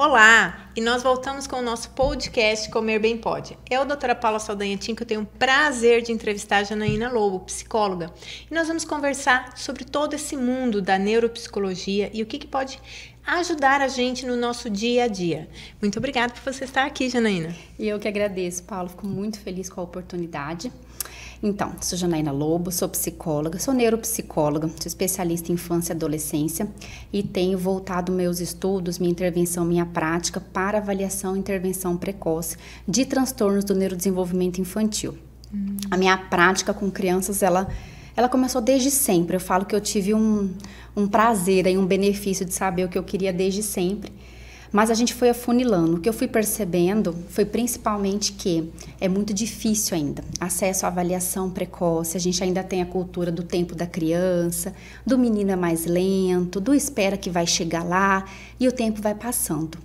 Olá! E nós voltamos com o nosso podcast Comer Bem Pode. Eu, doutora Paula Saldanha Tinco, tenho o prazer de entrevistar a Janaína Lobo, psicóloga. E nós vamos conversar sobre todo esse mundo da neuropsicologia e o que pode ajudar a gente no nosso dia a dia. Muito obrigada por você estar aqui, Janaína. E eu que agradeço, Paulo. Fico muito feliz com a oportunidade. Então, sou Janaína Lobo, sou psicóloga, sou neuropsicóloga, sou especialista em infância e adolescência e tenho voltado meus estudos, minha intervenção, minha prática para avaliação e intervenção precoce de transtornos do neurodesenvolvimento infantil. A minha prática com crianças, ela começou desde sempre. Eu falo que eu tive um prazer e um benefício de saber o que eu queria desde sempre. Mas a gente foi afunilando. O que eu fui percebendo foi principalmente que é muito difícil ainda. Acesso à avaliação precoce, a gente ainda tem a cultura do tempo da criança, do menino é mais lento, do espera que vai chegar lá e o tempo vai passando.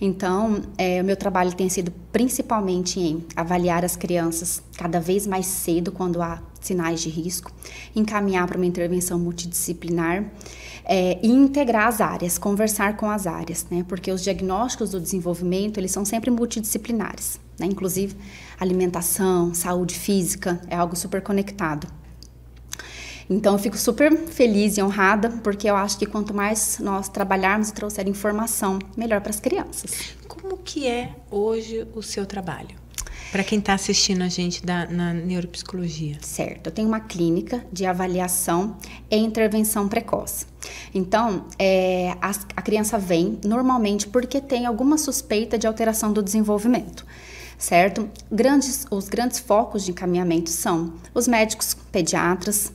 Então, o meu trabalho tem sido principalmente em avaliar as crianças cada vez mais cedo quando há sinais de risco, encaminhar para uma intervenção multidisciplinar e integrar as áreas, conversar com as áreas, né? Porque os diagnósticos do desenvolvimento, eles são sempre multidisciplinares, né? Inclusive alimentação, saúde física, é algo super conectado. Então, eu fico super feliz e honrada, porque eu acho que quanto mais nós trabalharmos e trouxer informação, melhor para as crianças. Como que é hoje o seu trabalho? Para quem está assistindo a gente na neuropsicologia. Certo, eu tenho uma clínica de avaliação e intervenção precoce. Então, a criança vem normalmente porque tem alguma suspeita de alteração do desenvolvimento. Certo? Os grandes focos de encaminhamento são os médicos pediatras,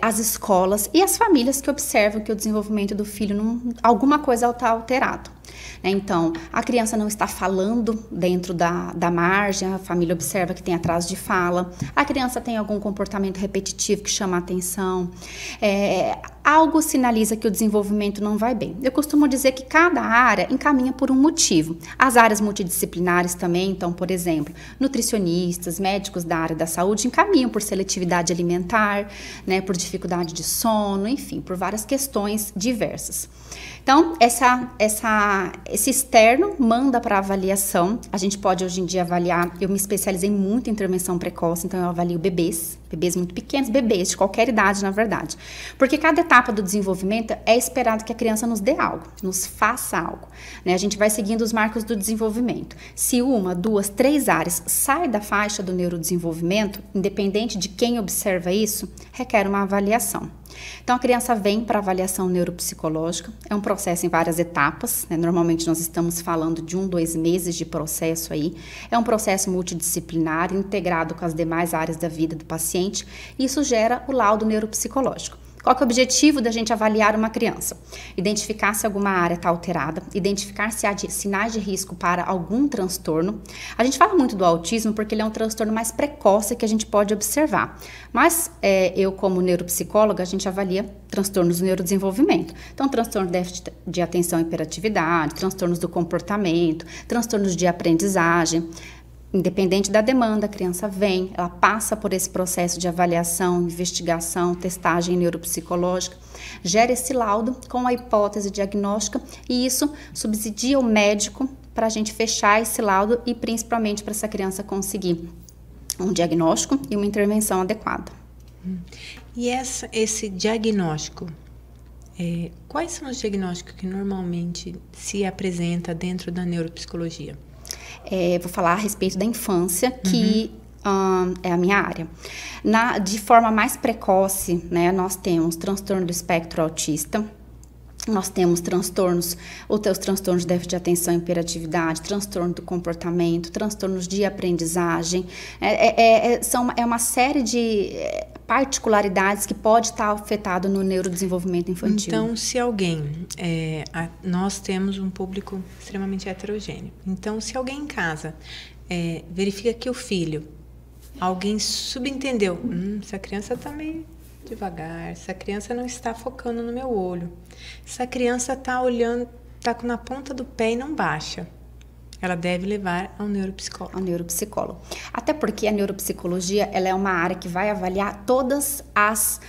as escolas e as famílias que observam que o desenvolvimento do filho, alguma coisa está alterado. Então, a criança não está falando dentro da margem, a família observa que tem atraso de fala, a criança tem algum comportamento repetitivo que chama a atenção, algo sinaliza que o desenvolvimento não vai bem. Eu costumo dizer que cada área encaminha por um motivo. As áreas multidisciplinares também, então, por exemplo, nutricionistas, médicos da área da saúde encaminham por seletividade alimentar, né, por dificuldade de sono, enfim, por várias questões diversas. Então, esse externo manda para avaliação. A gente pode hoje em dia avaliar, eu me especializei muito em intervenção precoce, então eu avalio bebês muito pequenos, bebês de qualquer idade, na verdade. Porque cada etapa do desenvolvimento é esperado que a criança nos dê algo, nos faça algo, né? A gente vai seguindo os marcos do desenvolvimento. Se 1, 2, 3 áreas sai da faixa do neurodesenvolvimento, independente de quem observa isso, requer uma avaliação. Então, a criança vem para avaliação neuropsicológica, é um processo em várias etapas, né? Normalmente nós estamos falando de 1, 2 meses de processo aí, é um processo multidisciplinar, integrado com as demais áreas da vida do paciente, e isso gera o laudo neuropsicológico. Qual que é o objetivo da gente avaliar uma criança? Identificar se alguma área está alterada, identificar se há sinais de risco para algum transtorno. A gente fala muito do autismo porque ele é um transtorno mais precoce que a gente pode observar. Mas eu, como neuropsicóloga, a gente avalia transtornos do neurodesenvolvimento. Então, transtorno de déficit de atenção e hiperatividade, transtornos do comportamento, transtornos de aprendizagem. Independente da demanda, a criança vem, ela passa por esse processo de avaliação, investigação, testagem neuropsicológica, gera esse laudo com a hipótese diagnóstica e isso subsidia o médico para a gente fechar esse laudo e principalmente para essa criança conseguir um diagnóstico e uma intervenção adequada. E esse diagnóstico, quais são os diagnósticos que normalmente se apresenta dentro da neuropsicologia? Vou falar a respeito da infância, que é a minha área. De forma mais precoce, né, nós temos transtorno do espectro autista, nós temos os transtornos de déficit de atenção e hiperatividade, transtorno do comportamento, transtornos de aprendizagem, é uma série de particularidades que pode estar afetado no neurodesenvolvimento infantil. Então, se alguém, nós temos um público extremamente heterogêneo, então se alguém em casa verifica que o filho, alguém subentendeu, essa criança está meio devagar, essa criança não está focando no meu olho, essa criança está olhando, está na ponta do pé e não baixa. Ela deve levar ao neuropsicólogo. Ao neuropsicólogo. Até porque a neuropsicologia ela é uma área que vai avaliar todas as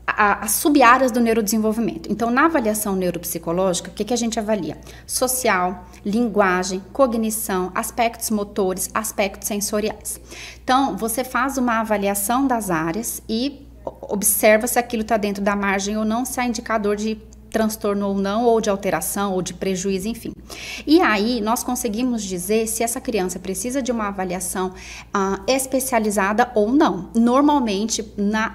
as sub-áreas do neurodesenvolvimento. Então, na avaliação neuropsicológica, o que a gente avalia? Social, linguagem, cognição, aspectos motores, aspectos sensoriais. Então, você faz uma avaliação das áreas e observa se aquilo está dentro da margem ou não, se há indicador de transtorno ou não, ou de alteração, ou de prejuízo, enfim. E aí, nós conseguimos dizer se essa criança precisa de uma avaliação especializada ou não. Normalmente,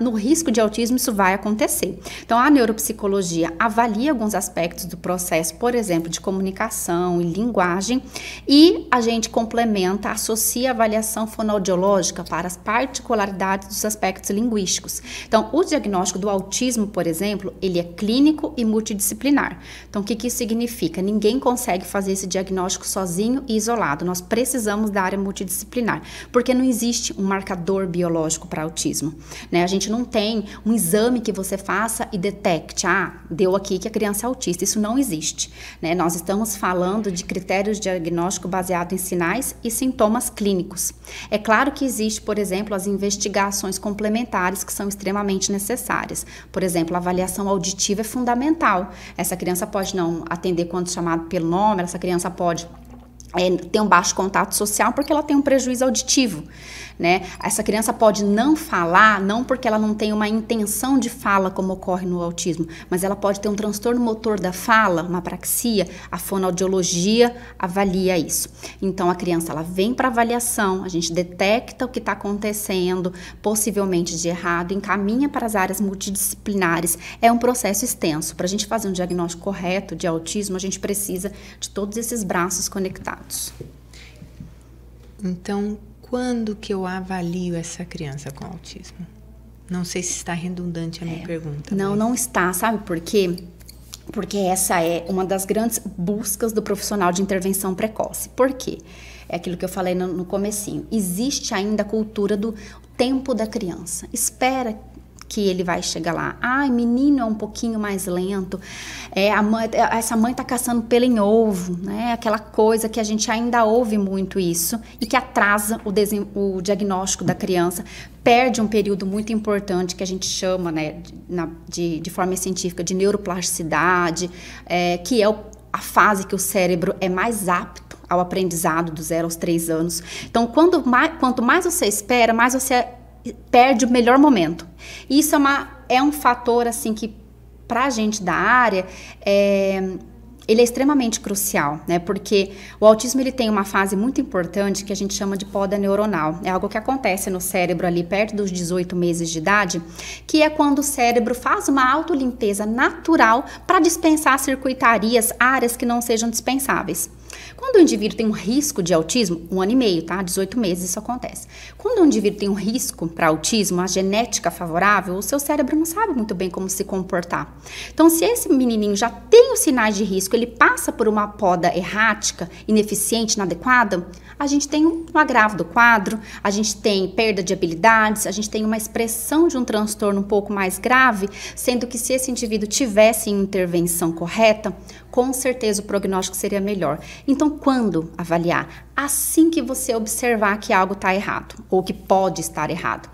no risco de autismo, isso vai acontecer. Então, a neuropsicologia avalia alguns aspectos do processo, por exemplo, de comunicação e linguagem, e a gente complementa, associa a avaliação fonoaudiológica para as particularidades dos aspectos linguísticos. Então, o diagnóstico do autismo, por exemplo, ele é clínico e multidisciplinar. Então, o que isso significa? Ninguém consegue fazer esse diagnóstico sozinho e isolado. Nós precisamos da área multidisciplinar, porque não existe um marcador biológico para autismo, né? A gente não tem um exame que você faça e detecte, deu aqui que a criança é autista. Isso não existe, né? Nós estamos falando de critérios de diagnóstico baseado em sinais e sintomas clínicos. É claro que existe, por exemplo, as investigações complementares que são extremamente necessárias. Por exemplo, a avaliação auditiva é fundamental. Essa criança pode não atender quando chamado pelo nome, essa criança pode ter um baixo contato social porque ela tem um prejuízo auditivo, né? Essa criança pode não falar, não porque ela não tem uma intenção de fala, como ocorre no autismo, mas ela pode ter um transtorno motor da fala, uma apraxia. A fonoaudiologia avalia isso. Então, a criança, ela vem para avaliação, a gente detecta o que está acontecendo, possivelmente de errado, encaminha para as áreas multidisciplinares. É um processo extenso. Para a gente fazer um diagnóstico correto de autismo, a gente precisa de todos esses braços conectados. Então, quando que eu avalio essa criança com autismo? Não sei se está redundante a minha pergunta. Não, não está. Sabe por quê? Porque essa é uma das grandes buscas do profissional de intervenção precoce. Por quê? É aquilo que eu falei no comecinho. Existe ainda a cultura do tempo da criança. Espera que ele vai chegar lá. Menino é um pouquinho mais lento. Essa mãe tá caçando pelo em ovo, né? Aquela coisa que a gente ainda ouve muito isso e que atrasa o diagnóstico da criança. Perde um período muito importante que a gente chama, né, de forma científica, de neuroplasticidade, que é a fase que o cérebro é mais apto ao aprendizado do 0 aos 3 anos. Então, quanto mais você espera, mais você perde o melhor momento. Isso é um fator, assim, que pra gente da área, ele é extremamente crucial, né? Porque o autismo, ele tem uma fase muito importante que a gente chama de poda neuronal. É algo que acontece no cérebro ali perto dos 18 meses de idade, que é quando o cérebro faz uma autolimpeza natural para dispensar circuitarias, áreas que não sejam dispensáveis. Quando o indivíduo tem um risco de autismo, 1 ano e meio, tá? 18 meses isso acontece. Quando o indivíduo tem um risco para autismo, a genética favorável, o seu cérebro não sabe muito bem como se comportar. Então, se esse menininho já tem os sinais de risco, ele passa por uma poda errática, ineficiente, inadequada, a gente tem um agravo do quadro, a gente tem perda de habilidades, a gente tem uma expressão de um transtorno um pouco mais grave, sendo que se esse indivíduo tivesse intervenção correta, com certeza o prognóstico seria melhor. Então, quando avaliar? Assim que você observar que algo está errado, ou que pode estar errado.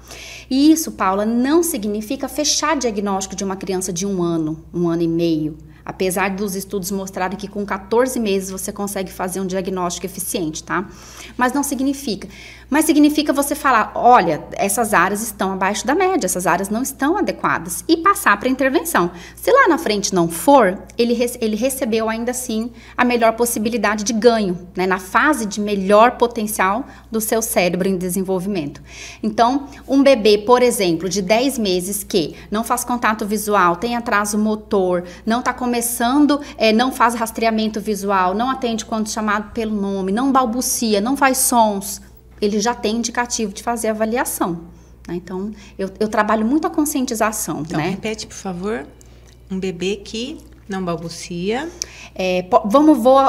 E isso, Paula, não significa fechar diagnóstico de uma criança de 1 ano, 1 ano e meio. Apesar dos estudos mostrarem que com 14 meses você consegue fazer um diagnóstico eficiente, tá? Mas não significa. Mas significa você falar, olha, essas áreas estão abaixo da média, essas áreas não estão adequadas, e passar para a intervenção. Se lá na frente não for, ele recebeu ainda assim a melhor possibilidade de ganho, né? Na fase de melhor potencial do seu cérebro em desenvolvimento. Então, um bebê, por exemplo, de 10 meses que não faz contato visual, tem atraso motor, não está começando, não faz rastreamento visual, não atende quando chamado pelo nome, não balbucia, não faz sons, ele já tem indicativo de fazer avaliação, né? Então, eu trabalho muito a conscientização, então, né? Repete, por favor. Um bebê que não balbucia.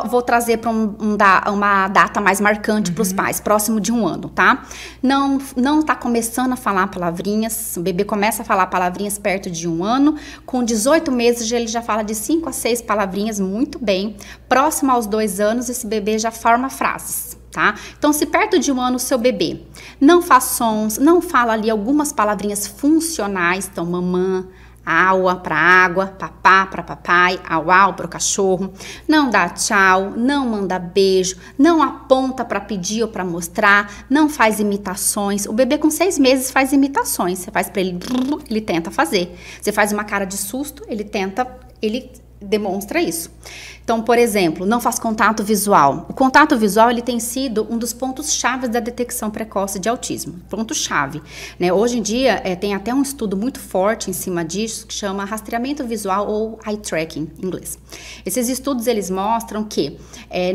Vou trazer para uma data mais marcante para os pais, próximo de 1 ano, tá? Não tá começando a falar palavrinhas, o bebê começa a falar palavrinhas perto de 1 ano, com 18 meses ele já fala de 5 a 6 palavrinhas muito bem. Próximo aos 2 anos, esse bebê já forma frases. Tá? Então, se perto de 1 ano o seu bebê não faz sons, não fala ali algumas palavrinhas funcionais, então mamã, Aua para água, papá para papai, au para o cachorro. Não dá tchau, não manda beijo, não aponta para pedir ou para mostrar, não faz imitações. O bebê com 6 meses faz imitações. Você faz para ele tenta fazer. Você faz uma cara de susto, ele demonstra isso. Então, por exemplo, não faz contato visual. O contato visual ele tem sido um dos pontos-chave da detecção precoce de autismo. Ponto-chave. Né? Hoje em dia, tem até um estudo muito forte em cima disso, que chama rastreamento visual ou eye tracking, em inglês. Esses estudos, eles mostram que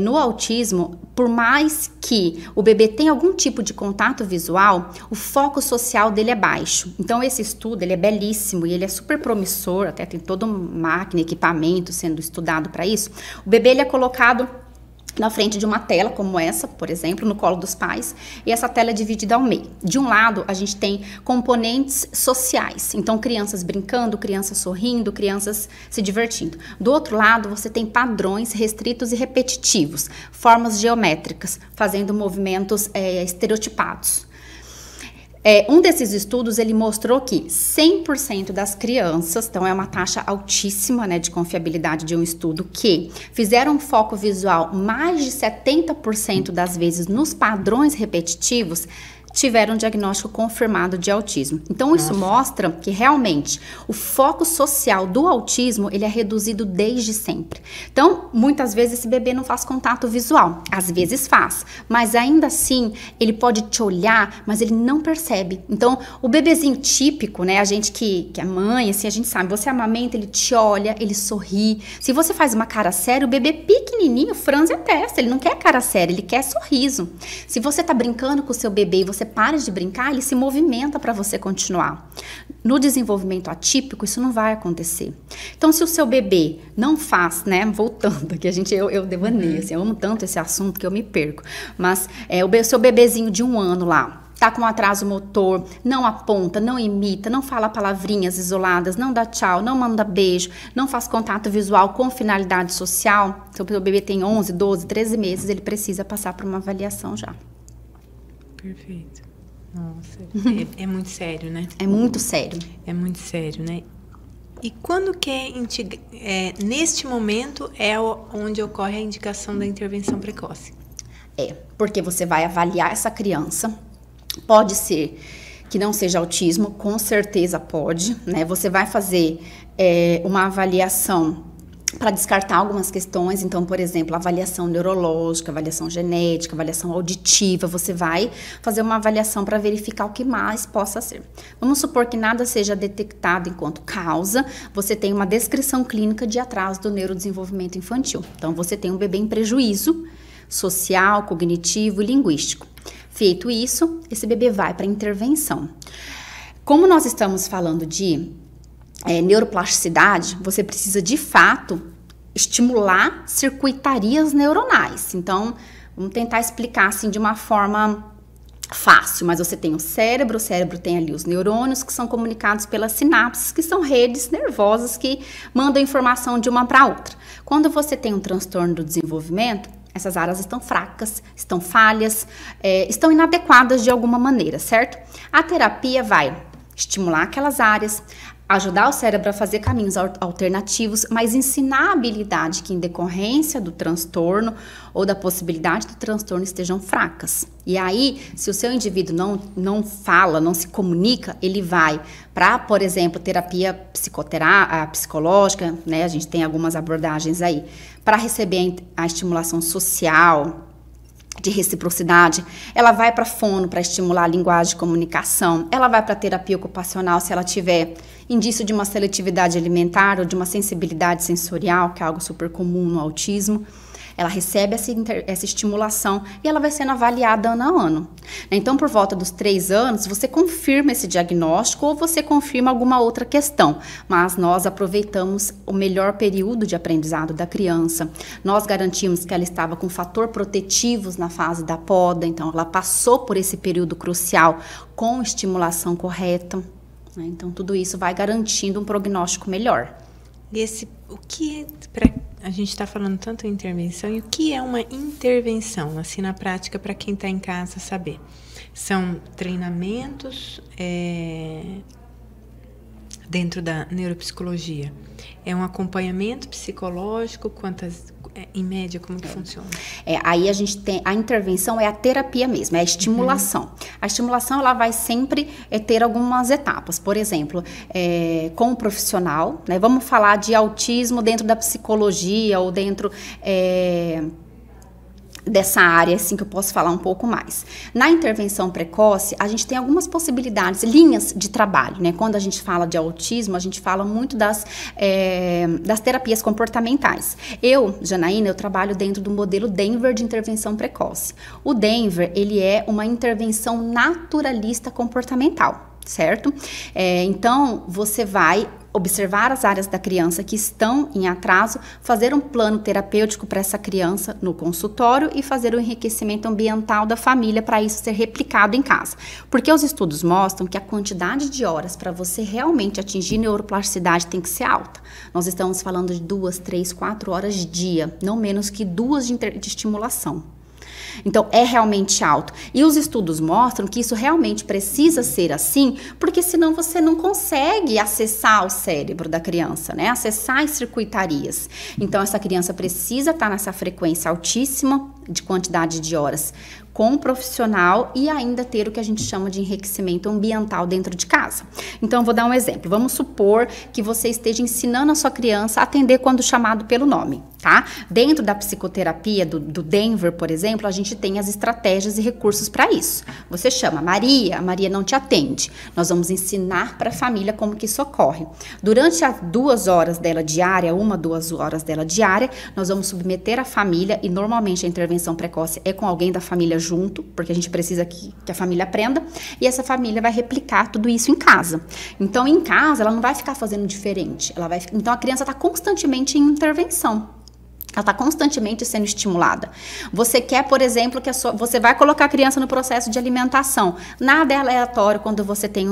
no autismo, por mais que o bebê tenha algum tipo de contato visual, o foco social dele é baixo. Então, esse estudo, ele é belíssimo e ele é super promissor, até tem toda uma máquina, equipamento sendo estudado para isso. O bebê ele é colocado na frente de uma tela como essa, por exemplo, no colo dos pais, e essa tela é dividida ao meio. De um lado, a gente tem componentes sociais, então crianças brincando, crianças sorrindo, crianças se divertindo. Do outro lado, você tem padrões restritos e repetitivos, formas geométricas, fazendo movimentos estereotipados. Um desses estudos, ele mostrou que 100% das crianças, então é uma taxa altíssima, né, de confiabilidade de um estudo, que fizeram foco visual mais de 70% das vezes nos padrões repetitivos, tiveram um diagnóstico confirmado de autismo. Então, isso mostra que realmente o foco social do autismo, ele é reduzido desde sempre. Então, muitas vezes esse bebê não faz contato visual, às vezes faz, mas ainda assim, ele pode te olhar, mas ele não percebe. Então, o bebezinho típico, né, a gente que é mãe, assim, a gente sabe, você amamenta, ele te olha, ele sorri. Se você faz uma cara séria, o bebê pequenininho franze a testa, ele não quer cara séria, ele quer sorriso. Se você tá brincando com o seu bebê e você para de brincar, ele se movimenta para você continuar. No desenvolvimento atípico, isso não vai acontecer. Então, se o seu bebê não faz, né, voltando aqui, eu devaneio, assim, eu amo tanto esse assunto que eu me perco, mas o seu bebezinho de 1 ano lá, tá com atraso motor, não aponta, não imita, não fala palavrinhas isoladas, não dá tchau, não manda beijo, não faz contato visual com finalidade social, se o bebê tem 11, 12, 13 meses, ele precisa passar por uma avaliação já. Perfeito. Nossa, é muito sério, né? É muito sério. É muito sério, né? E quando que neste momento é onde ocorre a indicação da intervenção precoce? Porque você vai avaliar essa criança, pode ser que não seja autismo, com certeza pode, né? Você vai fazer uma avaliação para descartar algumas questões, então, por exemplo, avaliação neurológica, avaliação genética, avaliação auditiva, você vai fazer uma avaliação para verificar o que mais possa ser. Vamos supor que nada seja detectado enquanto causa, você tem uma descrição clínica de atraso do neurodesenvolvimento infantil. Então, você tem um bebê em prejuízo social, cognitivo e linguístico. Feito isso, esse bebê vai para intervenção. Como nós estamos falando de neuroplasticidade, você precisa de fato estimular circuitarias neuronais. Então, vamos tentar explicar assim de uma forma fácil, mas você tem o cérebro tem ali os neurônios que são comunicados pelas sinapses, que são redes nervosas que mandam informação de uma para outra. Quando você tem um transtorno do desenvolvimento, essas áreas estão fracas, estão falhas, estão inadequadas de alguma maneira, certo? A terapia vai estimular aquelas áreas, ajudar o cérebro a fazer caminhos alternativos, mas ensinar a habilidade que em decorrência do transtorno ou da possibilidade do transtorno estejam fracas. E aí, se o seu indivíduo não fala, não se comunica, ele vai para, por exemplo, terapia psicológica, né? A gente tem algumas abordagens aí, para receber a estimulação social, de reciprocidade, ela vai para fono para estimular a linguagem de comunicação, ela vai para terapia ocupacional se ela tiver indício de uma seletividade alimentar ou de uma sensibilidade sensorial, que é algo super comum no autismo. Ela recebe essa estimulação e ela vai sendo avaliada ano a ano. Então, por volta dos 3 anos, você confirma esse diagnóstico ou você confirma alguma outra questão. Mas nós aproveitamos o melhor período de aprendizado da criança. Nós garantimos que ela estava com fator protetivos na fase da poda. Então, ela passou por esse período crucial com estimulação correta. Então, tudo isso vai garantindo um prognóstico melhor. E o que a gente está falando tanto em intervenção, e o que é uma intervenção, assim, na prática, para quem está em casa saber? São treinamentos, dentro da neuropsicologia? É um acompanhamento psicológico? Em média, como que funciona? Aí a gente tem, a intervenção é a terapia mesmo, é a estimulação. A estimulação, ela vai sempre ter algumas etapas. Por exemplo, com o profissional, né? Vamos falar de autismo dentro da psicologia ou dentro dessa área, assim, que eu posso falar um pouco mais. Na intervenção precoce, a gente tem algumas possibilidades, linhas de trabalho, né? Quando a gente fala de autismo, a gente fala muito das terapias comportamentais. Eu, Janaína, eu trabalho dentro do modelo Denver de intervenção precoce. O Denver, ele é uma intervenção naturalista comportamental, certo? Então, você vai observar as áreas da criança que estão em atraso, fazer um plano terapêutico para essa criança no consultório e fazer o enriquecimento ambiental da família para isso ser replicado em casa. Porque os estudos mostram que a quantidade de horas para você realmente atingir neuroplasticidade tem que ser alta. Nós estamos falando de 2, 3, 4 horas de dia, não menos que 2 de estimulação. Então, é realmente alto. E os estudos mostram que isso realmente precisa ser assim, porque senão você não consegue acessar o cérebro da criança, né? Acessar as circuitarias. Então, essa criança precisa estar nessa frequência altíssima de quantidade de horas com um profissional e ainda ter o que a gente chama de enriquecimento ambiental dentro de casa. Então, eu vou dar um exemplo. Vamos supor que você esteja ensinando a sua criança a atender quando chamado pelo nome, tá? Dentro da psicoterapia do Denver, por exemplo, a gente tem as estratégias e recursos para isso. Você chama Maria, a Maria não te atende. Nós vamos ensinar para a família como que isso ocorre. Durante as 2 horas dela diária, 1, 2 horas dela diária, nós vamos submeter a família e normalmente a intervenção precoce é com alguém da família junto, porque a gente precisa que a família aprenda, e essa família vai replicar tudo isso em casa. Então, em casa, ela não vai ficar fazendo diferente. Então, a criança está constantemente em intervenção. Ela está constantemente sendo estimulada. Você quer, por exemplo, você vai colocar a criança no processo de alimentação. Nada é aleatório quando você tem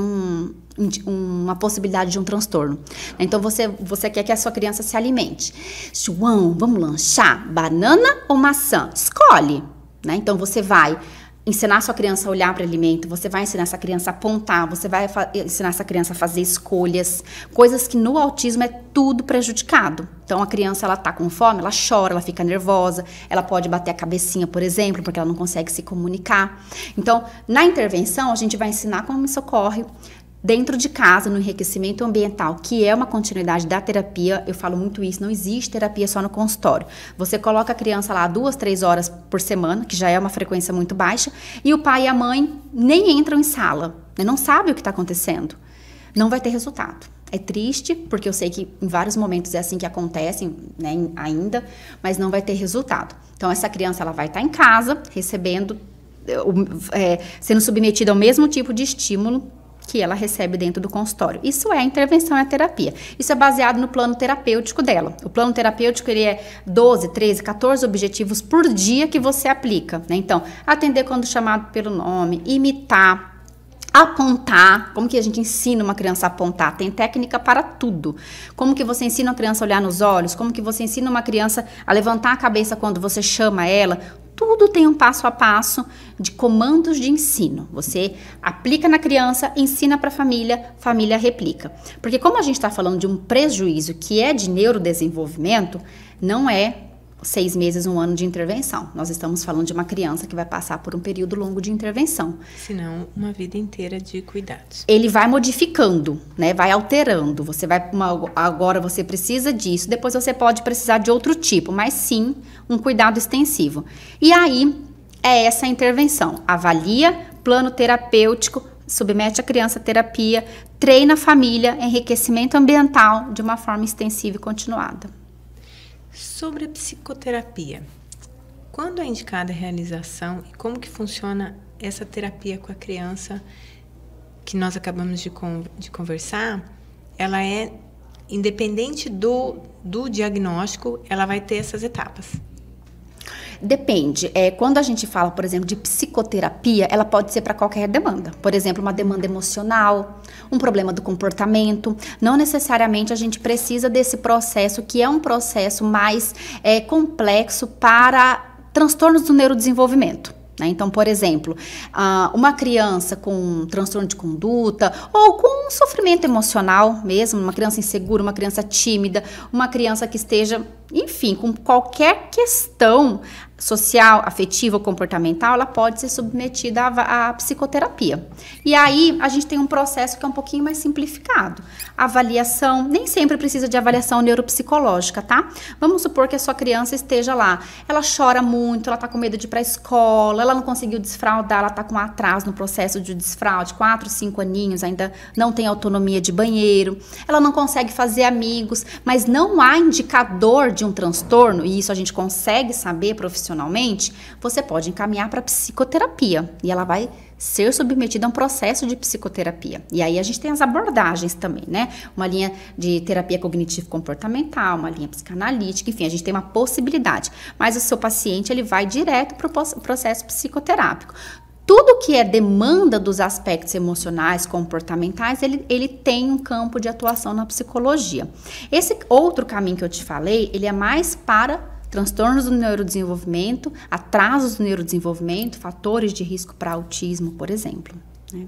uma possibilidade de um transtorno. Então, você quer que a sua criança se alimente. João, vamos lanchar? Banana ou maçã? Escolhe. Né? Então, você vai ensinar a sua criança a olhar para o alimento, você vai ensinar essa criança a apontar, você vai ensinar essa criança a fazer escolhas, coisas que no autismo é tudo prejudicado. Então, a criança, ela tá com fome, ela chora, ela fica nervosa, ela pode bater a cabecinha, por exemplo, porque ela não consegue se comunicar. Então, na intervenção, a gente vai ensinar como isso ocorre dentro de casa, no enriquecimento ambiental, que é uma continuidade da terapia. Eu falo muito isso, não existe terapia só no consultório. Você coloca a criança lá 2, 3 horas por semana, que já é uma frequência muito baixa, e o pai e a mãe nem entram em sala, né? Não sabem o que está acontecendo. Não vai ter resultado. É triste, porque eu sei que em vários momentos é assim que acontece, né, ainda, mas não vai ter resultado. Então, essa criança, ela vai estar em casa, recebendo, sendo submetida ao mesmo tipo de estímulo que ela recebe dentro do consultório. Isso é a intervenção e a terapia. Isso é baseado no plano terapêutico dela. O plano terapêutico, ele é 12, 13, 14 objetivos por dia que você aplica, né? Então, atender quando chamado pelo nome, imitar, apontar. Como que a gente ensina uma criança a apontar? Tem técnica para tudo. Como que você ensina uma criança a olhar nos olhos? Como que você ensina uma criança a levantar a cabeça quando você chama ela? Tudo tem um passo a passo de comandos de ensino. Você aplica na criança, ensina para a família replica. Porque como a gente está falando de um prejuízo que é de neurodesenvolvimento, não é 6 meses, 1 ano de intervenção. Nós estamos falando de uma criança que vai passar por um período longo de intervenção. Senão, uma vida inteira de cuidados. Ele vai modificando, né? Vai alterando. Você vai, agora você precisa disso, depois você pode precisar de outro tipo, mas sim um cuidado extensivo. E aí, é essa intervenção. Avalia, plano terapêutico, submete a criança à terapia, treina a família, enriquecimento ambiental de uma forma extensiva e continuada. Sobre a psicoterapia, quando é indicada a realização e como que funciona essa terapia com a criança que nós acabamos de conversar, ela é independente do diagnóstico, ela vai ter essas etapas? Depende. Quando a gente fala, por exemplo, de psicoterapia, ela pode ser para qualquer demanda. Por exemplo, uma demanda emocional, um problema do comportamento. Não necessariamente a gente precisa desse processo, que é um processo mais complexo para transtornos do neurodesenvolvimento. né? Então, por exemplo, uma criança com transtorno de conduta ou com sofrimento emocional mesmo, uma criança insegura, uma criança tímida, uma criança que esteja, enfim, com qualquer questão social, afetiva ou comportamental, ela pode ser submetida à psicoterapia. E aí, a gente tem um processo que é um pouquinho mais simplificado. Avaliação, nem sempre precisa de avaliação neuropsicológica, tá? Vamos supor que a sua criança esteja lá, ela chora muito, ela tá com medo de ir pra escola, ela não conseguiu desfraldar, ela tá com atraso no processo de desfraude, 4, 5 aninhos, ainda não tem autonomia de banheiro, ela não consegue fazer amigos, mas não há indicador de um transtorno, e isso a gente consegue saber profissionalmente, você pode encaminhar para psicoterapia, e ela vai ser submetida a um processo de psicoterapia. E aí a gente tem as abordagens também, né? Uma linha de terapia cognitivo-comportamental, uma linha psicanalítica, enfim, a gente tem uma possibilidade. Mas o seu paciente, ele vai direto para o processo psicoterápico. Tudo que é demanda dos aspectos emocionais, comportamentais, ele tem um campo de atuação na psicologia. Esse outro caminho que eu te falei, ele é mais para transtornos do neurodesenvolvimento, atrasos do neurodesenvolvimento, fatores de risco para autismo, por exemplo. Né?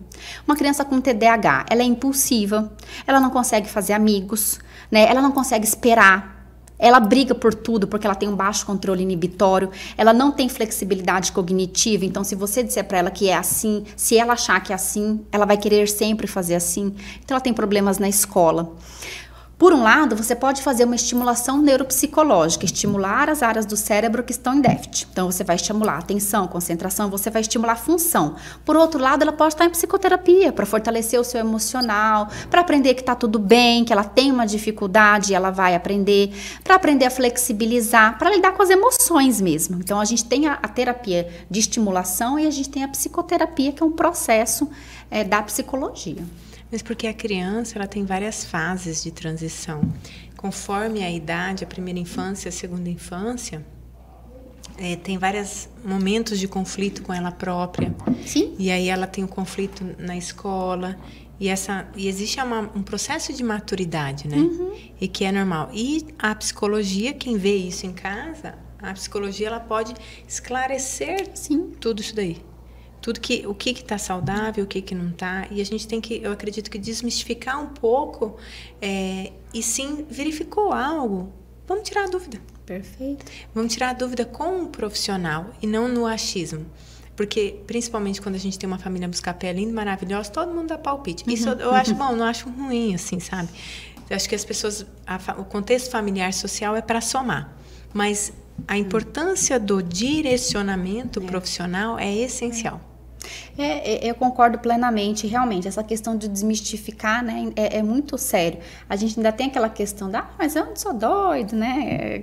Uma criança com TDAH, ela é impulsiva, ela não consegue fazer amigos, né? Ela não consegue esperar, ela briga por tudo porque ela tem um baixo controle inibitório, ela não tem flexibilidade cognitiva, então se você disser para ela que é assim, se ela achar que é assim, ela vai querer sempre fazer assim, então ela tem problemas na escola. Por um lado, você pode fazer uma estimulação neuropsicológica, estimular as áreas do cérebro que estão em déficit. Então, você vai estimular a atenção, concentração, você vai estimular a função. Por outro lado, ela pode estar em psicoterapia, para fortalecer o seu emocional, para aprender que está tudo bem, que ela tem uma dificuldade e ela vai aprender, para aprender a flexibilizar, para lidar com as emoções mesmo. Então, a gente tem a terapia de estimulação e a gente tem a psicoterapia, que é um processo da psicologia. Mas porque a criança, ela tem várias fases de transição. Conforme a idade, a primeira infância, a segunda infância, tem vários momentos de conflito com ela própria. Sim. E aí ela tem o conflito na escola. E existe um processo de maturidade, né? Uhum. E que é normal. E a psicologia, quem vê isso em casa, a psicologia, ela pode esclarecer Sim. tudo isso daí. O que está saudável, o que não está. E a gente tem que, eu acredito que desmistificar um pouco e sim, verificou algo, vamos tirar a dúvida. Perfeito. Vamos tirar a dúvida com um profissional e não no achismo. Porque, principalmente quando a gente tem uma família Buscapé linda, maravilhosa, todo mundo dá palpite. Isso eu acho bom, não acho ruim, assim, sabe? Eu acho que as pessoas, o contexto familiar social é para somar. Mas a importância do direcionamento profissional é essencial. Eu concordo plenamente, realmente, essa questão de desmistificar, né, é muito sério. A gente ainda tem aquela questão mas eu não sou doido, né,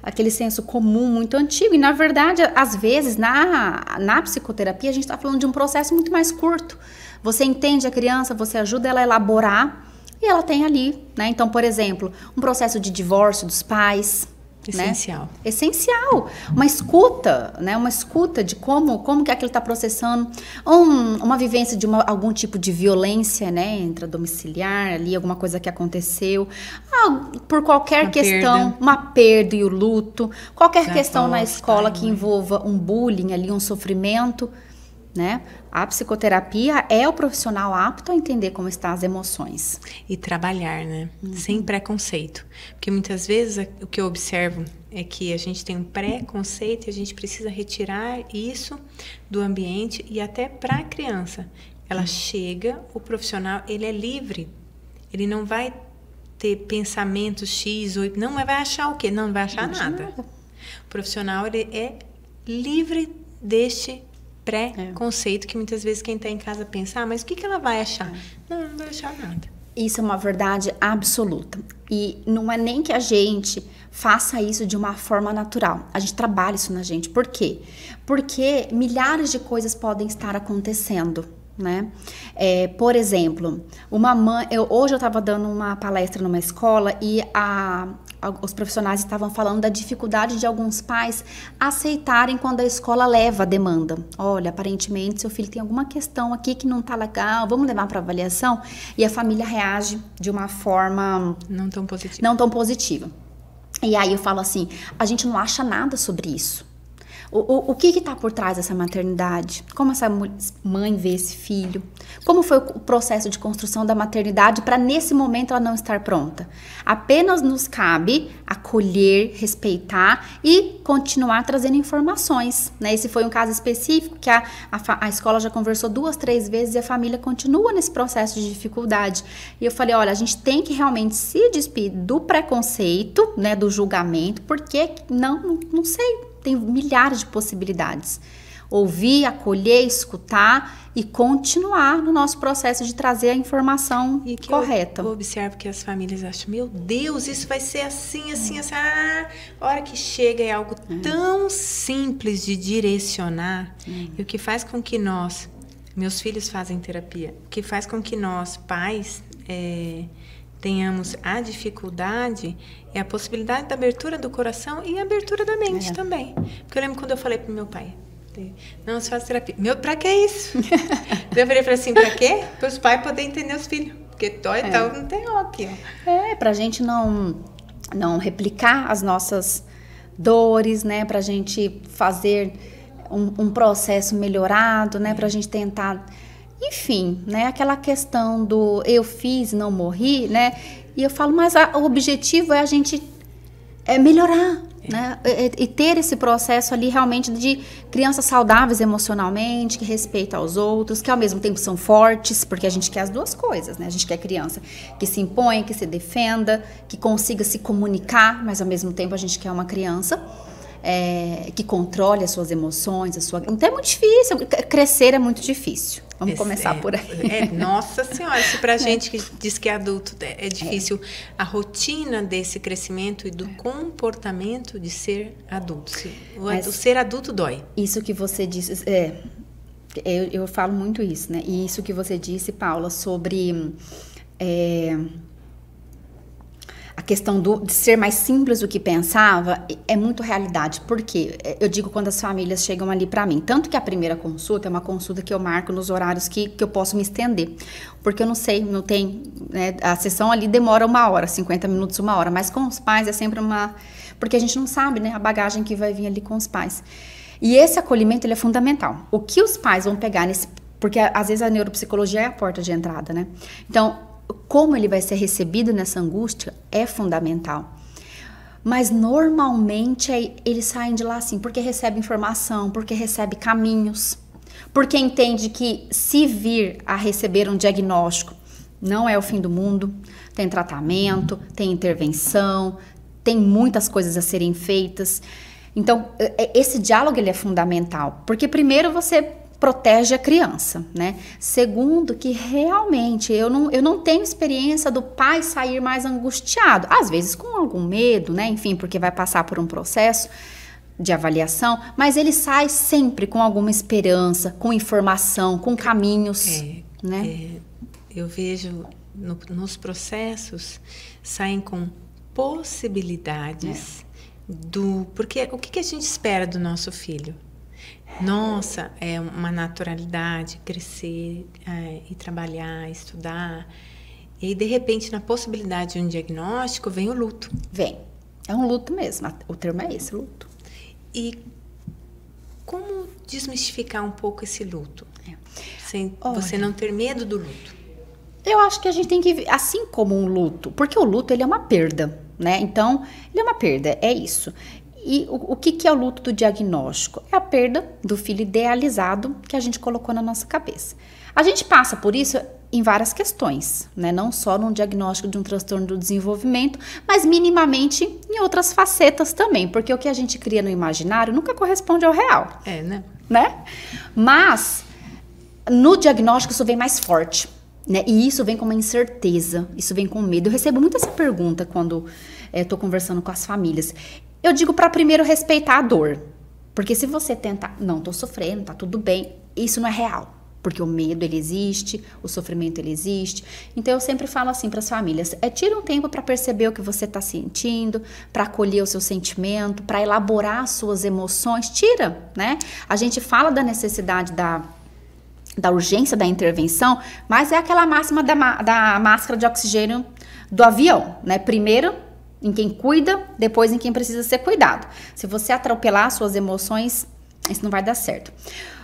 aquele senso comum muito antigo, e na verdade, às vezes, na psicoterapia, a gente está falando de um processo muito mais curto. Você entende a criança, você ajuda ela a elaborar, e ela tem ali, né, então, por exemplo, um processo de divórcio dos pais, essencial. Né? Essencial. Uma escuta, né? Uma escuta de como que aquilo está processando. Uma vivência de algum tipo de violência, né? Intradomiciliar, ali, alguma coisa que aconteceu. Por qualquer questão, uma perda e o luto. Qualquer questão na escola que envolva um bullying ali, um sofrimento, né? A psicoterapia é o profissional apto a entender como estão as emoções. E trabalhar, né? Sem preconceito. Porque muitas vezes o que eu observo é que a gente tem um preconceito e a gente precisa retirar isso do ambiente e até para a criança. Ela chega, o profissional, ele é livre. Ele não vai ter pensamentos X ou não, mas vai achar o quê? Não vai achar nada. O profissional, ele é livre deste pré-conceito que muitas vezes quem está em casa pensa, mas o que ela vai achar? Não vai achar nada. Isso é uma verdade absoluta. E não é nem que a gente faça isso de uma forma natural. A gente trabalha isso na gente. Por quê? Porque milhares de coisas podem estar acontecendo, né? Por exemplo, uma mãe... Hoje eu estava dando uma palestra numa escola e os profissionais estavam falando da dificuldade de alguns pais aceitarem quando a escola leva a demanda. Olha, aparentemente seu filho tem alguma questão aqui que não tá legal, vamos levar para avaliação? E a família reage de uma forma não tão positiva. E aí eu falo assim, a gente não acha nada sobre isso. O que está por trás dessa maternidade? Como essa mãe vê esse filho? Como foi o processo de construção da maternidade para nesse momento ela não estar pronta? Apenas nos cabe acolher, respeitar e continuar trazendo informações, né? Esse foi um caso específico que a escola já conversou 2, 3 vezes e a família continua nesse processo de dificuldade. E eu falei, olha, a gente tem que realmente se despedir do preconceito, né, do julgamento, porque não sei, tem milhares de possibilidades. Ouvir, acolher, escutar e continuar no nosso processo de trazer a informação correta. Eu observo que as famílias acham, meu Deus, isso vai ser assim, assim, assim. A hora que chega é algo tão simples de direcionar. E o que faz com que meus filhos fazem terapia, o que faz com que nós, pais, tenhamos a dificuldade é a possibilidade da abertura do coração e a abertura da mente também. Porque eu lembro quando eu falei pro meu pai, não, você faz terapia. Pra que isso? Eu falei assim, pra quê? Para os pais poderem entender os filhos. Porque dói e tal, não tem ó aqui. Ó. Pra gente não replicar as nossas dores, né? Pra gente fazer um processo melhorado, né? Pra gente tentar... Enfim, né, aquela questão do eu fiz, não morri, né, e eu falo, mas o objetivo é a gente melhorar, né, e ter esse processo ali realmente de crianças saudáveis emocionalmente, que respeitam aos outros, que ao mesmo tempo são fortes, porque a gente quer as duas coisas, né, a gente quer criança que se impõe, que se defenda, que consiga se comunicar, mas ao mesmo tempo a gente quer uma criança que controle as suas emoções, então é muito difícil, crescer é muito difícil. Vamos começar por aí. Nossa Senhora, se pra gente que diz que é adulto é difícil, a rotina desse crescimento e do comportamento de ser adulto. O ser adulto dói. Isso que você disse, eu falo muito isso, né? E isso que você disse, Paula, sobre... a questão de ser mais simples do que pensava é muito realidade. Por quê? Eu digo quando as famílias chegam ali para mim. Tanto que a primeira consulta é uma consulta que eu marco nos horários que eu posso me estender. Porque eu não sei, não tem... Né, a sessão ali demora 1 hora, 50 minutos, 1 hora. Mas com os pais é sempre porque a gente não sabe, né, a bagagem que vai vir ali com os pais. E esse acolhimento, ele é fundamental. O que os pais vão pegar nesse... Porque às vezes a neuropsicologia é a porta de entrada, né? Então... como ele vai ser recebido nessa angústia é fundamental. Mas normalmente eles saem de lá assim, porque recebe informação, porque recebe caminhos, porque entende que se vir a receber um diagnóstico não é o fim do mundo, tem tratamento, tem intervenção, tem muitas coisas a serem feitas. Então, esse diálogo ele é fundamental, porque primeiro você protege a criança, né? Segundo, que realmente eu não tenho experiência do pai sair mais angustiado, às vezes com algum medo, né? Enfim, porque vai passar por um processo de avaliação, mas ele sai sempre com alguma esperança, com informação, com caminhos, né? Eu vejo nos processos saem com possibilidades porque o que a gente espera do nosso filho? Nossa, é uma naturalidade crescer e trabalhar, estudar. E aí, de repente, na possibilidade de um diagnóstico, vem o luto. Vem. É um luto mesmo. O termo é esse, luto. E como desmistificar um pouco esse luto? Sem você não ter medo do luto. Eu acho que a gente tem que, assim como um luto, porque o luto ele é uma perda, né? Então, ele é uma perda, é isso. E o que é o luto do diagnóstico? É a perda do filho idealizado que a gente colocou na nossa cabeça. A gente passa por isso em várias questões, né? Não só num diagnóstico de um transtorno do desenvolvimento, mas minimamente em outras facetas também, porque o que a gente cria no imaginário nunca corresponde ao real. Né? Mas no diagnóstico isso vem mais forte, né? E isso vem com uma incerteza, isso vem com medo. Eu recebo muito essa pergunta quando estou conversando com as famílias. Eu digo para primeiro respeitar a dor, porque se você tentar, não, tô sofrendo, tá tudo bem, isso não é real, porque o medo ele existe, o sofrimento ele existe. Então eu sempre falo assim para as famílias, tira um tempo para perceber o que você tá sentindo, para acolher o seu sentimento, para elaborar as suas emoções, tira, né? A gente fala da necessidade da urgência da intervenção, mas é aquela máxima da máscara de oxigênio do avião, né? Primeiro em quem cuida, depois em quem precisa ser cuidado. Se você atropelar suas emoções, Isso não vai dar certo.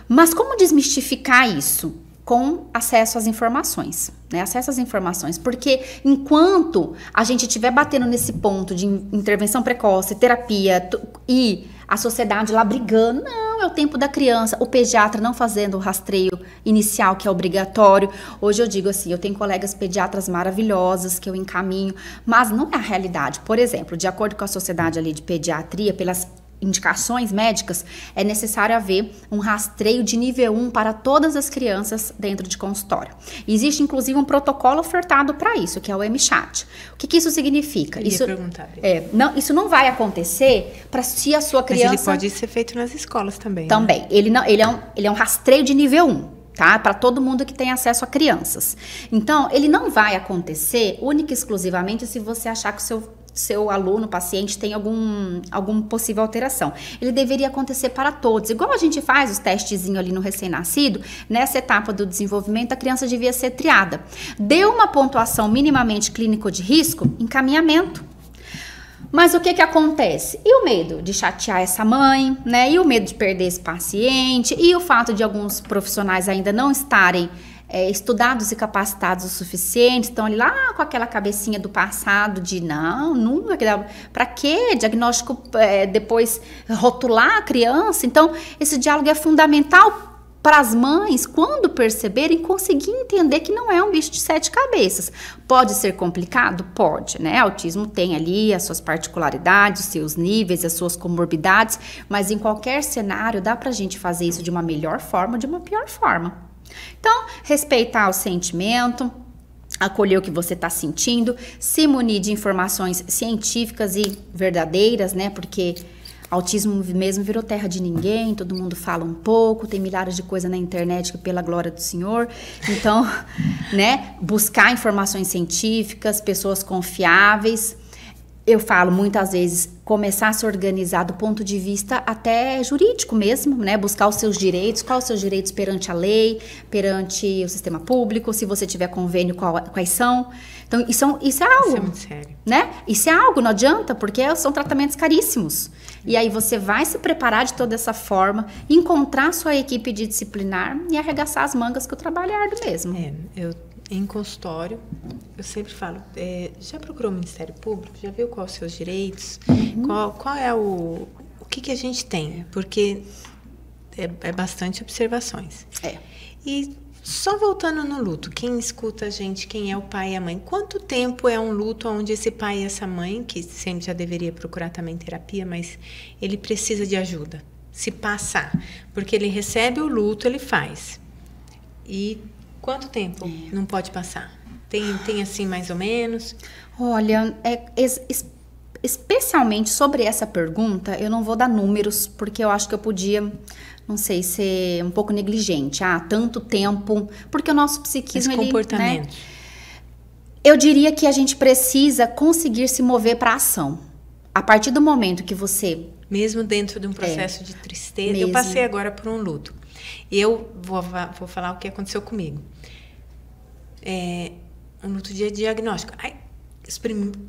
Mas como desmistificar isso? Com acesso às informações, né? Acesso às informações, porque enquanto a gente estiver batendo nesse ponto de intervenção precoce, terapia e a sociedade lá brigando, não, é o tempo da criança, o pediatra não fazendo o rastreio inicial que é obrigatório. Hoje eu digo assim, eu tenho colegas pediatras maravilhosas que eu encaminho, mas não é a realidade. Por exemplo, de acordo com a sociedade ali de pediatria, pelas indicações médicas, é necessário haver um rastreio de nível 1 para todas as crianças dentro de consultório. Existe, inclusive, um protocolo ofertado para isso, que é o MCHAT. O que isso significa? Isso não vai acontecer para se a sua criança... Mas ele pode ser feito nas escolas também. Também. Né? Ele é um rastreio de nível 1. Tá? Para todo mundo que tem acesso a crianças. Então, ele não vai acontecer única e exclusivamente se você achar que o seu aluno, paciente, tem algum possível alteração. Ele deveria acontecer para todos. Igual a gente faz os testezinhos ali no recém-nascido, nessa etapa do desenvolvimento, a criança devia ser triada. Deu uma pontuação minimamente clínico de risco, encaminhamento. Mas o que acontece? E o medo de chatear essa mãe, né? E o medo de perder esse paciente, e o fato de alguns profissionais ainda não estarem estudados e capacitados o suficiente, estão ali lá com aquela cabecinha do passado de não, nunca, para quê? Diagnóstico, depois rotular a criança. Então, esse diálogo é fundamental para as mães, quando perceberem, conseguir entender que não é um bicho de 7 cabeças. Pode ser complicado? Pode, né? Autismo tem ali as suas particularidades, os seus níveis, as suas comorbidades, mas em qualquer cenário dá pra gente fazer isso de uma melhor forma ou de uma pior forma. Então, respeitar o sentimento, acolher o que você está sentindo, se munir de informações científicas e verdadeiras, né? Porque autismo mesmo virou terra de ninguém, todo mundo fala um pouco, tem milhares de coisas na internet que pela glória do Senhor. Então, né? Buscar informações científicas, pessoas confiáveis. Eu falo muitas vezes, começar a se organizar do ponto de vista até jurídico mesmo, né? Buscar os seus direitos, quais os seus direitos perante a lei, perante o sistema público, se você tiver convênio, quais são. Então, isso é algo. Isso é muito sério. Né? Isso é algo, não adianta, porque são tratamentos caríssimos. E aí você vai se preparar de toda essa forma, encontrar sua equipe de disciplinar e arregaçar as mangas, que o trabalho é árduo mesmo. Em consultório, eu sempre falo, já procurou o Ministério Público? Já viu quais os seus direitos? Qual é o que a gente tem? Porque é bastante observações. E só voltando no luto, quem escuta a gente, quem é o pai e a mãe, quanto tempo é um luto onde esse pai e essa mãe, que sempre já deveria procurar também terapia, mas ele precisa de ajuda, se passar, porque ele recebe o luto, ele faz. E quanto tempo não pode passar? Tem assim mais ou menos? Olha, especialmente sobre essa pergunta, eu não vou dar números, porque eu acho que eu podia, não sei, ser um pouco negligente. Tanto tempo, porque o nosso psiquismo... Esse comportamento. Né, eu diria que a gente precisa conseguir se mover para a ação. A partir do momento que você... Mesmo dentro de um processo de tristeza, eu passei agora por um luto. Eu vou falar o que aconteceu comigo. Um luto de diagnóstico. Os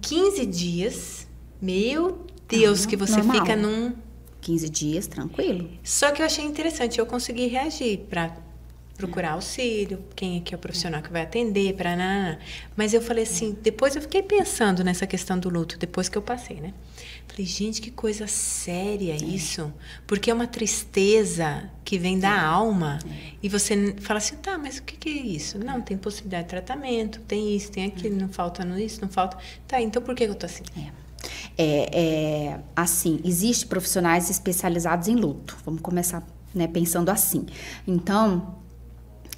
15 dias, meu Deus, que você normal. Fica num... 15 dias, tranquilo. Só que eu achei interessante, eu consegui reagir para procurar auxílio, quem é que é o profissional que vai atender, mas eu falei assim, depois eu fiquei pensando nessa questão do luto, depois que eu passei, né? Falei, gente, que coisa séria isso, porque é uma tristeza que vem da alma, e você fala assim, tá, mas o que é isso? Não, tem possibilidade de tratamento, tem isso, tem aquilo, não falta isso, não falta... Tá, então por que eu tô assim? Assim, existem profissionais especializados em luto, vamos começar, né, pensando assim. Então,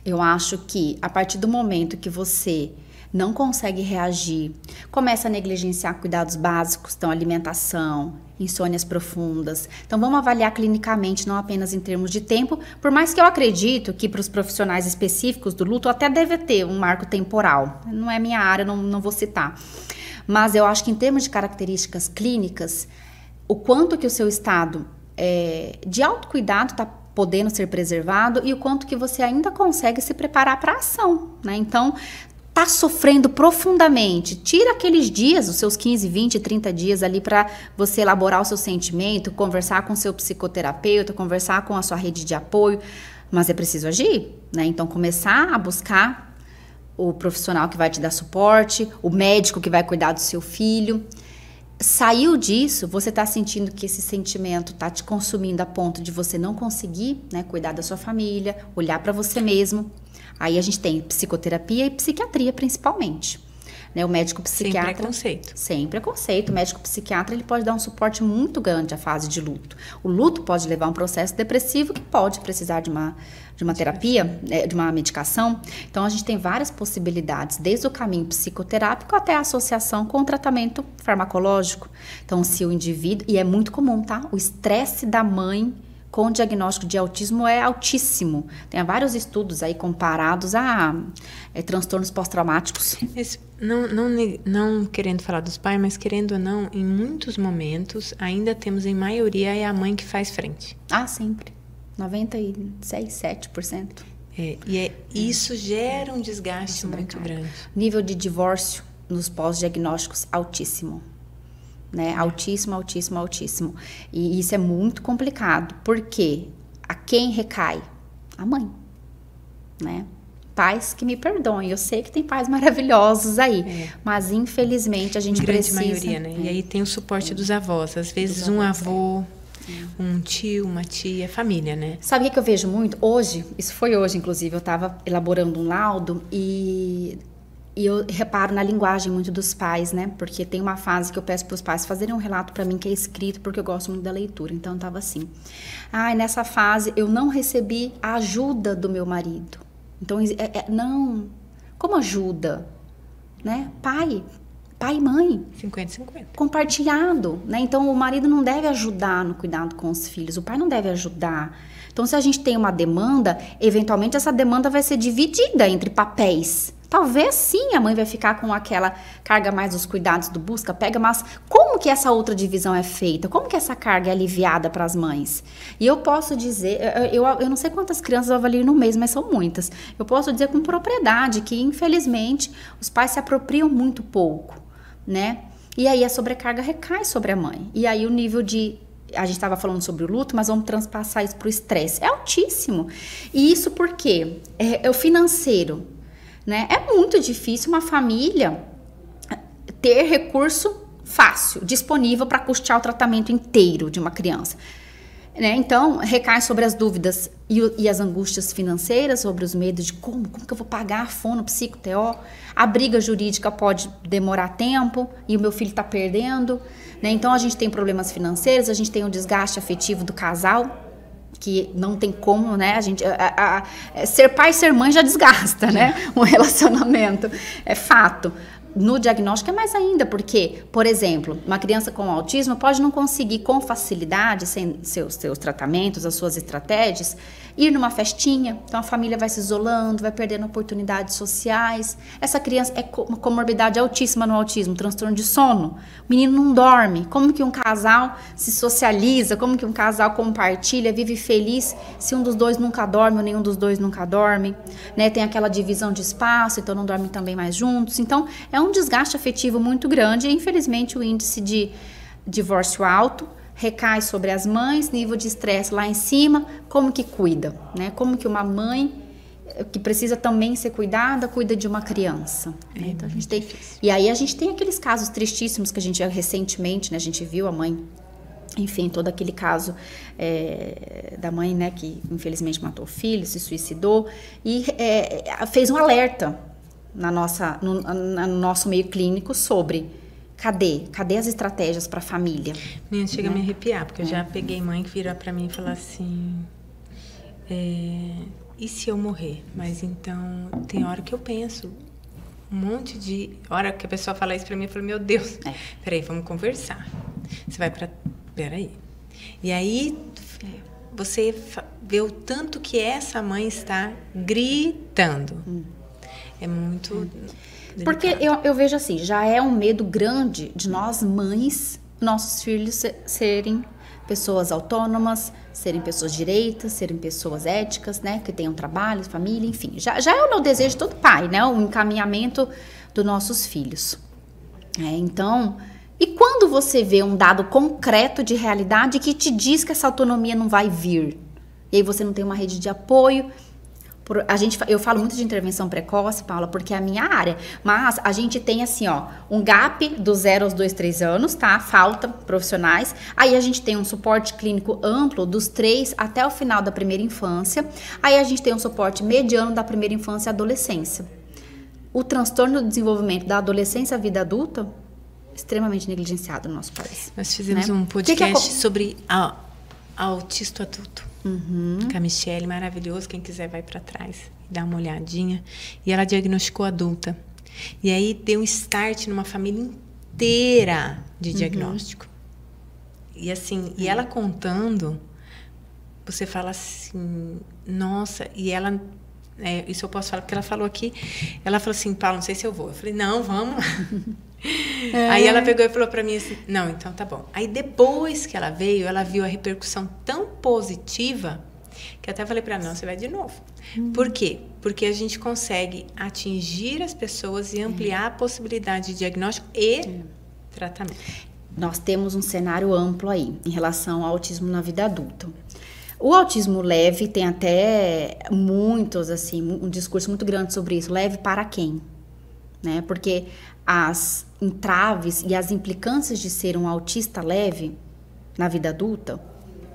eu acho que a partir do momento que você não consegue reagir, começa a negligenciar cuidados básicos, então alimentação, insônias profundas. Então vamos avaliar clinicamente, não apenas em termos de tempo, por mais que eu acredito que para os profissionais específicos do luto até deve ter um marco temporal. Não é minha área, não vou citar. Mas eu acho que em termos de características clínicas, o quanto que o seu estado de autocuidado está podendo ser preservado e o quanto que você ainda consegue se preparar para a ação, né? Então, tá sofrendo profundamente, tira aqueles dias, os seus 15, 20, 30 dias ali para você elaborar o seu sentimento, conversar com o seu psicoterapeuta, conversar com a sua rede de apoio, mas é preciso agir, né? Então começar a buscar o profissional que vai te dar suporte, o médico que vai cuidar do seu filho. Saiu disso, você está sentindo que esse sentimento está te consumindo a ponto de você não conseguir, né, cuidar da sua família, olhar para você mesmo. Aí a gente tem psicoterapia e psiquiatria principalmente. Né, o médico psiquiatra... Sem preconceito. Sem preconceito. O médico psiquiatra ele pode dar um suporte muito grande à fase de luto. O luto pode levar a um processo depressivo que pode precisar de uma terapia, de uma medicação. Então, a gente tem várias possibilidades, desde o caminho psicoterápico até a associação com o tratamento farmacológico. Então, se o indivíduo... E é muito comum, tá? O estresse da mãe com o diagnóstico de autismo é altíssimo. Tem vários estudos aí comparados a transtornos pós-traumáticos. Não querendo falar dos pais, mas querendo ou não, em muitos momentos, ainda temos, em maioria, é a mãe que faz frente. Ah, sempre. 96, 7%. Isso gera um desgaste muito grande. Nível de divórcio nos pós-diagnósticos altíssimo. Né? Altíssimo, altíssimo, altíssimo. E isso é muito complicado, porque a quem recai? A mãe, né? Pais que me perdoem, eu sei que tem pais maravilhosos aí, mas infelizmente a gente precisa... Grande maioria, né? E aí tem o suporte dos avós, às vezes um avô, um tio, uma tia, família, né? Sabe o que eu vejo muito? Hoje, isso foi hoje inclusive, eu estava elaborando um laudo e eu reparo na linguagem muito dos pais, né? Porque tem uma fase que eu peço para os pais fazerem um relato para mim que é escrito, porque eu gosto muito da leitura. Então, eu tava assim. Nessa fase, eu não recebi a ajuda do meu marido. Então, não. Como ajuda? Né? Pai e mãe. 50-50. Compartilhado, né? Então, o marido não deve ajudar no cuidado com os filhos. O pai não deve ajudar. Então, se a gente tem uma demanda, eventualmente essa demanda vai ser dividida entre papéis. Talvez sim a mãe vai ficar com aquela carga mais dos cuidados do busca-pega, mas como que essa outra divisão é feita? Como que essa carga é aliviada para as mães? E eu posso dizer, eu não sei quantas crianças eu avalio no mês, mas são muitas. Eu posso dizer com propriedade que, infelizmente, os pais se apropriam muito pouco, né? E aí a sobrecarga recai sobre a mãe. E aí o nível de... A gente estava falando sobre o luto, mas vamos transpassar isso para o estresse. É altíssimo. E isso por quê? É o financeiro. Né? É muito difícil uma família ter recurso fácil, disponível para custear o tratamento inteiro de uma criança. Né? Então, recai sobre as dúvidas e as angústias financeiras, sobre os medos de como que eu vou pagar a fono, psico-TO. A briga jurídica pode demorar tempo e o meu filho está perdendo. Né? Então, a gente tem problemas financeiros, a gente tem o desgaste afetivo do casal, que não tem como, né, a gente, ser pai e ser mãe já desgasta, né, um relacionamento, é fato. No diagnóstico é mais ainda, porque, por exemplo, uma criança com autismo pode não conseguir com facilidade, sem seus tratamentos, as suas estratégias, ir numa festinha, então a família vai se isolando, vai perdendo oportunidades sociais. Essa criança é uma comorbidade altíssima no autismo, transtorno de sono. O menino não dorme. Como que um casal se socializa? Como que um casal compartilha, vive feliz se um dos dois nunca dorme ou nenhum dos dois nunca dorme? Né? Tem aquela divisão de espaço, então não dormem também mais juntos. Então, é um desgaste afetivo muito grande e, infelizmente, o índice de divórcio alto recai sobre as mães, nível de estresse lá em cima, como que cuida, né? Como que uma mãe que precisa também ser cuidada, cuida de uma criança. Né? Então a gente tem, e aí a gente tem aqueles casos tristíssimos que a gente recentemente, né? A gente viu a mãe, enfim, todo aquele caso da mãe, né? Que infelizmente matou o filho, se suicidou e fez um alerta no nosso meio clínico sobre Cadê as estratégias para a família? Menina, chega a me arrepiar, porque eu já peguei mãe que vira para mim e fala assim, e se eu morrer? Mas então, tem hora que eu penso, um monte de... hora que a pessoa fala isso para mim, eu falo, meu Deus, peraí, vamos conversar. Você vai para... Peraí. E aí, você vê o tanto que essa mãe está gritando. É muito... Porque eu vejo assim, já é um medo grande de nós mães, nossos filhos serem pessoas autônomas, serem pessoas direitas, serem pessoas éticas, né? Que tenham trabalho, família, enfim. Já é o meu desejo de todo pai, né? O encaminhamento dos nossos filhos. Então, e quando você vê um dado concreto de realidade que te diz que essa autonomia não vai vir? E aí você não tem uma rede de apoio. Eu falo muito de intervenção precoce, Paula, porque é a minha área. Mas a gente tem assim, ó, um gap do 0 aos 2, 3 anos, tá? Falta profissionais. Aí a gente tem um suporte clínico amplo dos 3 até o final da primeira infância. Aí a gente tem um suporte mediano da primeira infância e adolescência. O transtorno do desenvolvimento da adolescência à vida adulta, extremamente negligenciado no nosso país. Nós fizemos um podcast sobre autista adulto. Com a Michelle, maravilhoso. Quem quiser vai para trás e dá uma olhadinha. E ela diagnosticou adulta. E aí deu um start numa família inteira de diagnóstico. E assim, e ela contando, você fala assim, nossa, e ela... isso eu posso falar, porque ela falou aqui, ela falou assim, Paulo, não sei se eu vou. Eu falei, não, vamos. Aí ela pegou e falou pra mim assim, não, então tá bom. Aí depois que ela veio, ela viu a repercussão tão positiva, que eu até falei pra ela, não, você vai de novo. Por quê? Porque a gente consegue atingir as pessoas e ampliar a possibilidade de diagnóstico e tratamento. Nós temos um cenário amplo aí, em relação ao autismo na vida adulta. O autismo leve tem até muitos, assim, um discurso muito grande sobre isso. Leve para quem? Né? Porque as entraves e as implicâncias de ser um autista leve na vida adulta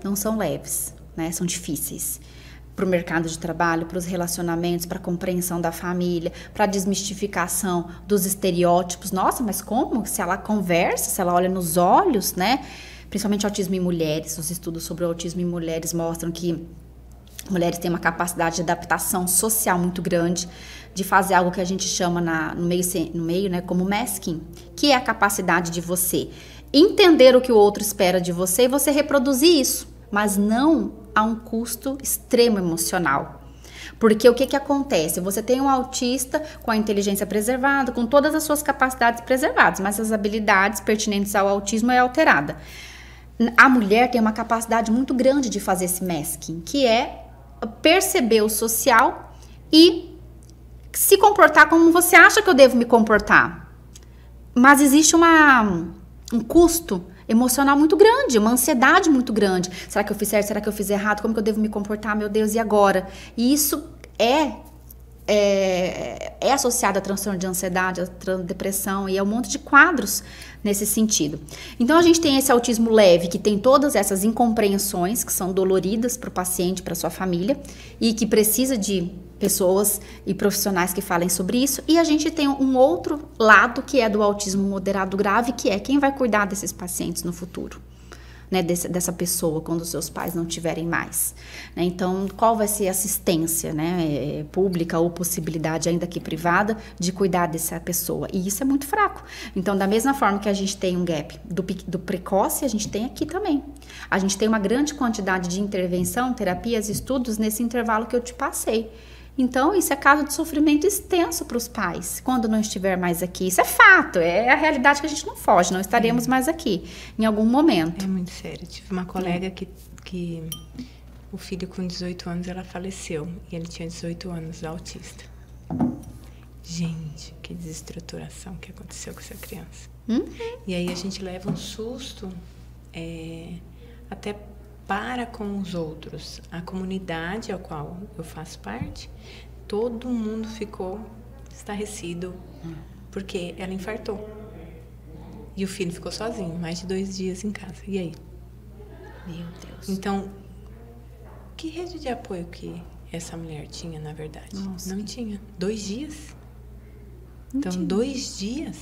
não são leves, né? São difíceis. Para o mercado de trabalho, para os relacionamentos, para a compreensão da família, para a desmistificação dos estereótipos. Nossa, mas como? Se ela conversa, se ela olha nos olhos, né? Principalmente autismo em mulheres. Os estudos sobre o autismo em mulheres mostram que mulheres têm uma capacidade de adaptação social muito grande, de fazer algo que a gente chama no meio, né, como masking, que é a capacidade de você entender o que o outro espera de você e você reproduzir isso, mas não a um custo extremo emocional. Porque o que acontece? Você tem um autista com a inteligência preservada, com todas as suas capacidades preservadas, mas as habilidades pertinentes ao autismo é alterada. A mulher tem uma capacidade muito grande de fazer esse masking, que é perceber o social e se comportar como você acha que eu devo me comportar. Mas existe um custo emocional muito grande, uma ansiedade muito grande. Será que eu fiz certo? Será que eu fiz errado? Como que eu devo me comportar? Meu Deus, e agora? E isso é associado a transtorno de ansiedade, a depressão e a um monte de quadros nesse sentido. Então, a gente tem esse autismo leve, que tem todas essas incompreensões que são doloridas para o paciente, para sua família, e que precisa de pessoas e profissionais que falem sobre isso. E a gente tem um outro lado, que é do autismo moderado grave, que é quem vai cuidar desses pacientes no futuro. Né, dessa pessoa quando os seus pais não tiverem mais. Né? Então, qual vai ser a assistência, né, pública ou possibilidade, ainda que privada, de cuidar dessa pessoa? E isso é muito fraco. Então, da mesma forma que a gente tem um gap do precoce, a gente tem aqui também. A gente tem uma grande quantidade de intervenção, terapias, estudos nesse intervalo que eu te passei. Então, isso é caso de sofrimento extenso para os pais, quando não estiver mais aqui. Isso é fato, é a realidade que a gente não foge, não estaremos mais aqui em algum momento. É muito sério. Tive uma colega que o filho com 18 anos, ela faleceu, e ele tinha 18 anos, autista. Gente, que desestruturação que aconteceu com essa criança. E aí a gente leva um susto, até para com os outros. A comunidade a qual eu faço parte, todo mundo ficou estarrecido, porque ela infartou. E o filho ficou sozinho, mais de 2 dias em casa. E aí? Meu Deus. Então, que rede de apoio que essa mulher tinha, na verdade? Nossa. Não tinha. 2 dias? Então, 2 dias?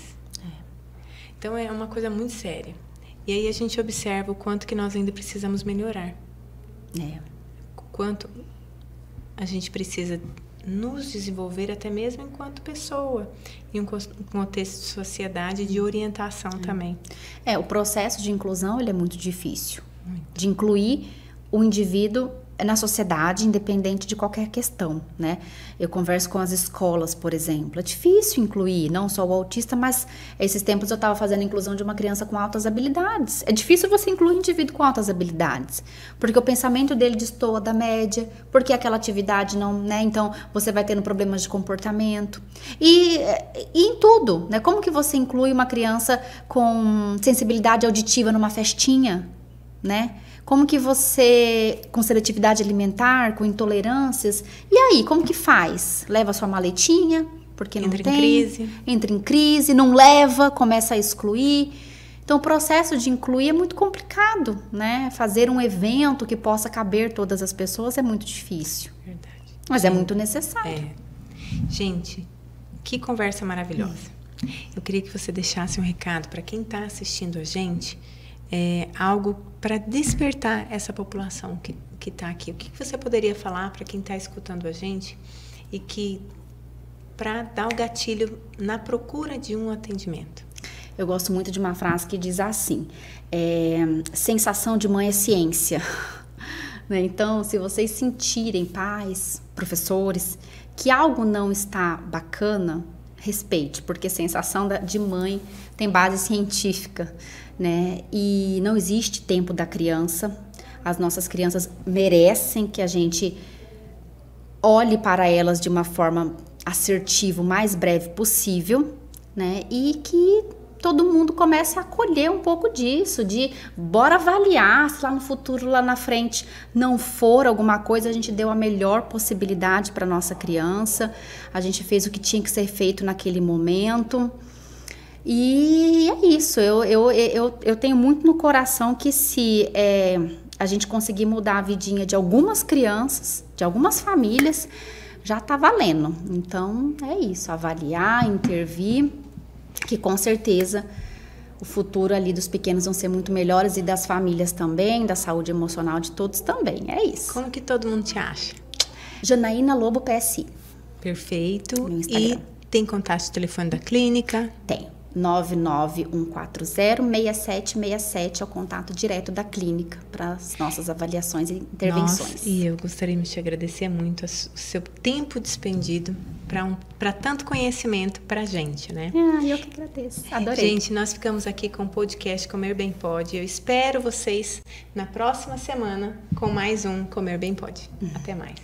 Então, é uma coisa muito séria. E aí a gente observa o quanto que nós ainda precisamos melhorar. O quanto a gente precisa nos desenvolver até mesmo enquanto pessoa. Em um contexto de sociedade, de orientação também. O processo de inclusão ele é muito difícil. De incluir o indivíduo na sociedade, independente de qualquer questão, né? Eu converso com as escolas, por exemplo. É difícil incluir não só o autista, mas esses tempos eu estava fazendo a inclusão de uma criança com altas habilidades. É difícil você incluir um indivíduo com altas habilidades, porque o pensamento dele destoa da média, porque aquela atividade não, né? Então, você vai tendo problemas de comportamento. E em tudo, né? Como que você inclui uma criança com sensibilidade auditiva numa festinha, né? Como que você, com seletividade alimentar, com intolerâncias, e aí, como que faz? Leva sua maletinha, porque não tem. Entra em crise, não leva, começa a excluir. Então, o processo de incluir é muito complicado, né? Fazer um evento que possa caber todas as pessoas é muito difícil. Verdade. Mas é muito necessário. Gente, que conversa maravilhosa. Eu queria que você deixasse um recado para quem está assistindo a gente, algo para despertar essa população que está aqui. O que você poderia falar para quem está escutando a gente e que para dar o gatilho na procura de um atendimento? Eu gosto muito de uma frase que diz assim: sensação de mãe é ciência. Né? Então, se vocês sentirem, pais, professores, que algo não está bacana, respeite, porque sensação de mãe tem base científica, né? E não existe tempo da criança. As nossas crianças merecem que a gente olhe para elas de uma forma assertiva, o mais breve possível, né? E que todo mundo comece a acolher um pouco disso, de bora avaliar se lá no futuro, lá na frente, não for alguma coisa, a gente deu a melhor possibilidade para nossa criança, a gente fez o que tinha que ser feito naquele momento. E é isso, eu tenho muito no coração que se a gente conseguir mudar a vidinha de algumas crianças, de algumas famílias, já tá valendo. Então, é isso, avaliar, intervir, que com certeza o futuro ali dos pequenos vão ser muito melhores e das famílias também, da saúde emocional de todos também, é isso. Como que todo mundo te acha? Janaína Lobo PSI. Perfeito. E tem contato de telefone da clínica? Tem. 991406767 é o contato direto da clínica para as nossas avaliações e intervenções. Nossa, e eu gostaria de te agradecer muito o seu tempo despendido para tanto conhecimento para a gente, né? Eu que agradeço, adorei. Gente, nós ficamos aqui com o podcast Comer Bem Pode. Eu espero vocês na próxima semana com mais um Comer Bem Pode. Até mais.